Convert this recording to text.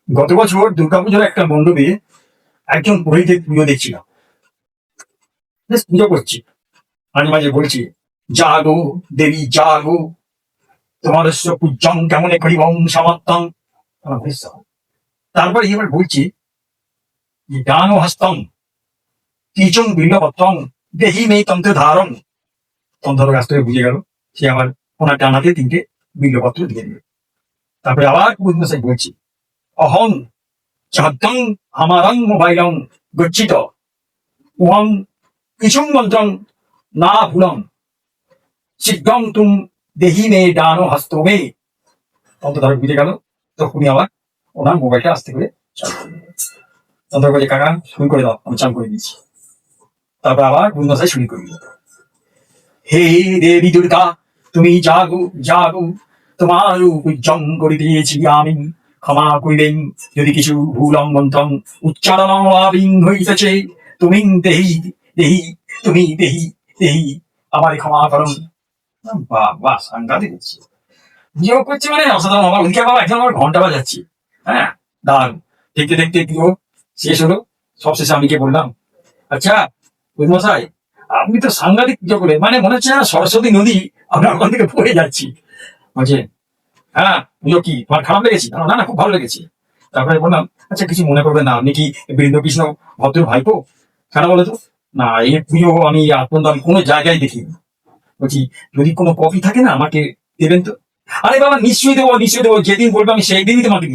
গত বছর দুর্গাপুজোর একটা মণ্ডপে একজন পুরোহিতের পুজো দেখছিলাম। বেশ পুজো করছি, মাঝে মাঝে বলছি, জাগো দেবী জাগো, তোমার পূজ্যং কেমন করিবং সমাত্তং। আমার বেশ সহজ। তারপরে এবার বলছি, ডান হস্তং কিচং বিল্লপত্রং দেহি মে তন্ত্র ধারণ। তন্ত্র কাছ থেকে বুঝে গেল, সে আমার ওনার ডান হাতে 3টে বিল্লপত্র দিয়ে দিল। তারপরে আবার পুরোহিত বলছি, অহং চাদ্দং আমারং মোবাইলং গচ্ছিত উহং কিছুং মন্ত্রং না ভুলং শীঘ্রং তুম দেহি মে ডানো হস্ত মে। তন্ত্রধারক বুঝে গেল, তখনই আবার ওনার মোবাইলটা আসতে করে চালু করে দিল। তন্ত্র বলছে, কাকা শুরু করে দাও, আমি চালু করে দিচ্ছি। তারপর আবার গুরুমশাই শুরু করে দিল, হে দেবী দুর্গা, তুমি জাগো জাগো, তোমার উজ্জং করে দিয়েছি আমি, ক্ষমা করিবেন যদি কিছু ভুল অঙ্গন্তং উচ্চারণ হইতেছে। তুমি দেহি দেহি, তুমি দেহি দেহি, আবার ক্ষমা করুন। বাহ বাহ, সাংঘাতিক হচ্ছে। বিয়োগ করছে মানে অসাধারণ। আমার ওদিকে বাবা একজন আমার ঘন্টা বাজাচ্ছি। হ্যাঁ, দাঁড়ান। দেখতে দেখতে পুরো শেষ হলো। সবশেষে আমি কে বললাম, আচ্ছা মশাই, আপনি তো সাংঘাতিক পুজো করে, মানে মনে হচ্ছে না সরস্বতী নদী আপনার ওখান থেকে পড়ে যাচ্ছি। বলছে, হ্যাঁ পুজো কি তোমার খারাপ লেগেছে? না না, খুব ভালো লেগেছে। তারপরে বললাম, আচ্ছা কিছু মনে করবেন না, আপনি কি বৃন্দকৃষ্ণ ভদ্র ভাইপো? কেন বলে তো? না, এই পুজো আমি আপনার আমি কোনো জায়গায় দেখিনি। বলছি, যদি কোনো কপি থাকে না আমাকে দেবেন তো। আরে বাবা, নিশ্চয়ই দেবো নিশ্চয়ই দেবো, যেদিন বলবো আমি সেই দিনই তোমাকে দিয়ে দেবো।